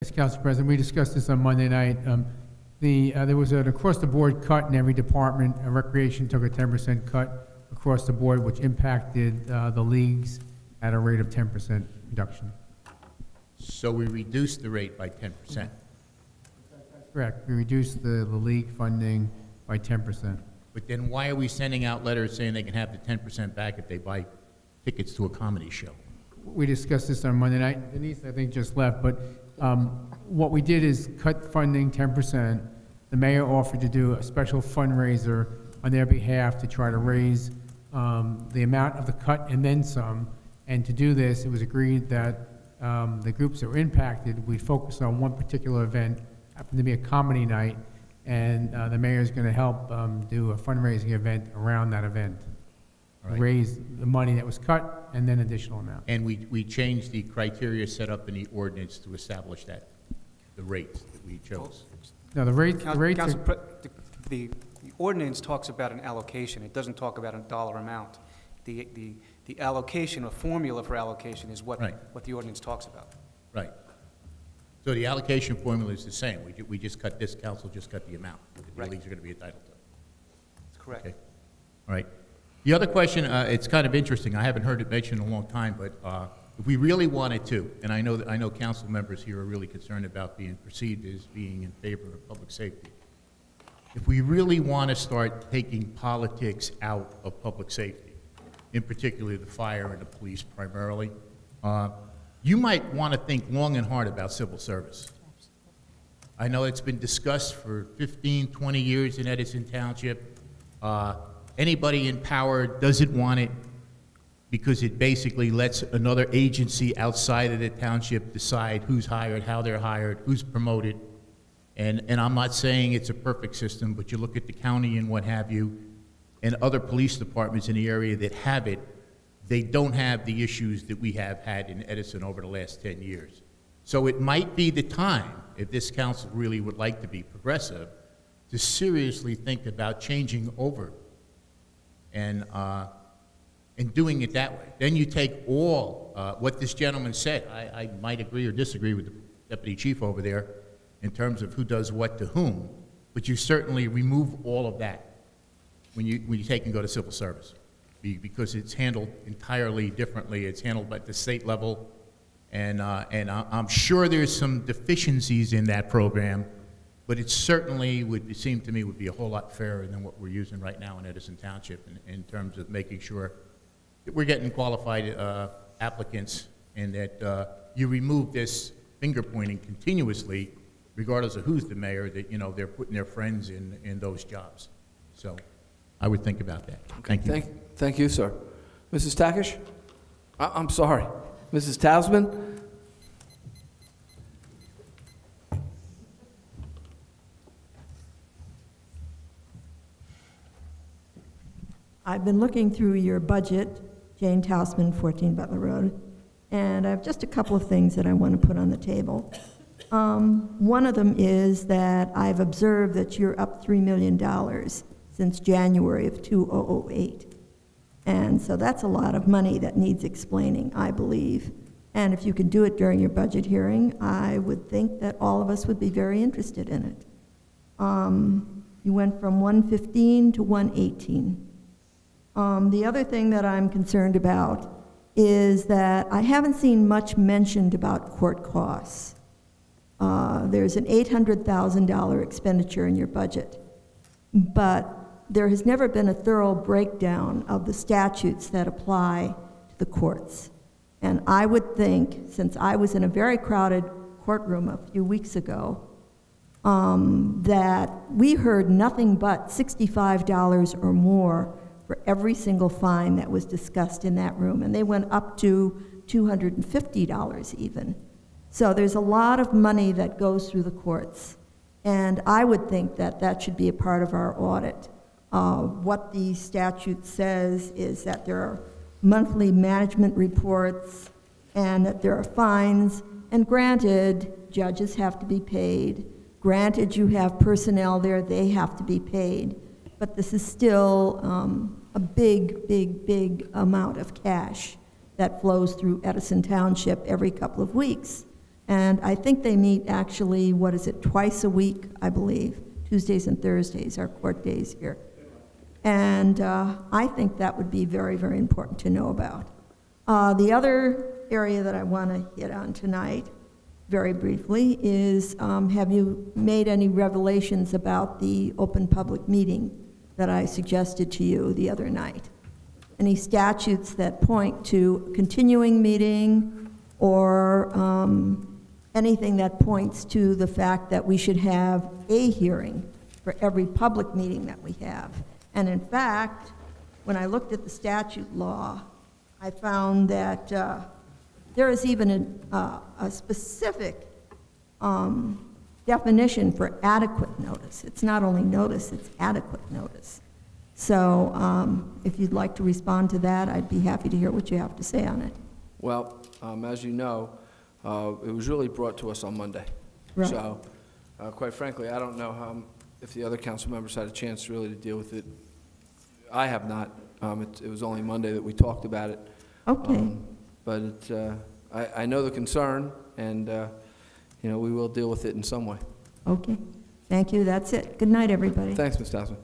Yes, Council President, we discussed this on Monday night. There was an across-the-board cut in every department. Recreation took a 10% cut across the board, which impacted the leagues at a rate of 10% reduction. So we reduced the rate by 10%. That's correct. We reduced the league funding by 10%. But then why are we sending out letters saying they can have the 10% back if they buy tickets to a comedy show? We discussed this on Monday night. Denise, I think, just left, but what we did is cut funding 10%. The mayor offered to do a special fundraiser on their behalf to try to raise the amount of the cut and then some. And to do this, it was agreed that the groups that were impacted, we focus on one particular event, happened to be a comedy night, and the mayor is going to help do a fundraising event around that event. Right. Raise the money that was cut and then additional amount. And we changed the criteria set up in the ordinance to establish that, the rates that we chose. No, the rates the ordinance talks about an allocation. It doesn't talk about a dollar amount. The allocation, a formula for allocation is what, right, what the ordinance talks about. Right. So the allocation formula is the same. We just cut this, council just cut the amount that the right, leagues are going to be entitled to. That's correct. Okay. All right. The other question, it's kind of interesting. I haven't heard it mentioned in a long time, but if we really wanted to, and I know council members here are really concerned about being perceived as being in favor of public safety. If we really want to start taking politics out of public safety, in particular the fire and the police primarily, you might want to think long and hard about civil service. I know it's been discussed for 15, 20 years in Edison Township. Anybody in power doesn't want it because it basically lets another agency outside of the township decide who's hired, how they're hired, who's promoted. And I'm not saying it's a perfect system, but you look at the county and what have you, and other police departments in the area that have it, they don't have the issues that we have had in Edison over the last 10 years. So it might be the time, if this council really would like to be progressive, to seriously think about changing over and doing it that way. Then you take all what this gentleman said. I might agree or disagree with the deputy chief over there in terms of who does what to whom, but you certainly remove all of that when you take and go to civil service, because it's handled entirely differently. It's handled at the state level, and I'm sure there's some deficiencies in that program, but it certainly would seem to me would be a whole lot fairer than what we're using right now in Edison Township in terms of making sure that we're getting qualified applicants, and that you remove this finger pointing continuously, regardless of who's the mayor, that they're putting their friends in those jobs. So I would think about that. Okay. Thank you. Thank you, sir. Mrs. Takish? I'm sorry. Mrs. Tasman? I've been looking through your budget, Jane Tausman, 14 Butler Road, and I have just a couple of things that I want to put on the table. One of them is that I've observed that you're up $3 million since January of 2008. And so that's a lot of money that needs explaining, I believe. And if you could do it during your budget hearing, I would think that all of us would be very interested in it. You went from 115 to 118. The other thing that I'm concerned about is that I haven't seen much mentioned about court costs. There's an $800,000 expenditure in your budget, but there has never been a thorough breakdown of the statutes that apply to the courts. And I would think, since I was in a very crowded courtroom a few weeks ago, that we heard nothing but $65 or more for every single fine that was discussed in that room, and they went up to $250 even. So there's a lot of money that goes through the courts, and I would think that that should be a part of our audit. What the statute says is that there are monthly management reports and that there are fines, and granted, judges have to be paid. Granted, you have personnel there, they have to be paid, but this is still a big amount of cash that flows through Edison Township every couple of weeks. And I think they meet actually, what is it, twice a week, I believe. Tuesdays and Thursdays are court days here. And I think that would be very, very important to know about. The other area that I want to hit on tonight, very briefly, is have you made any revelations about the open public meeting that I suggested to you the other night? Any statutes that point to continuing meeting or anything that points to the fact that we should have a hearing for every public meeting that we have? And in fact, when I looked at the statute law, I found that there is even a specific definition for adequate notice. It's not only notice, it's adequate notice. So if you'd like to respond to that, I'd be happy to hear what you have to say on it. Well, as you know, it was really brought to us on Monday. Right. So, quite frankly, I don't know if the other council members had a chance really to deal with it. I have not. It was only Monday that we talked about it. Okay. But I know the concern, and we will deal with it in some way. Okay. Thank you. That's it. Good night, everybody. Thanks, Ms. Tassman.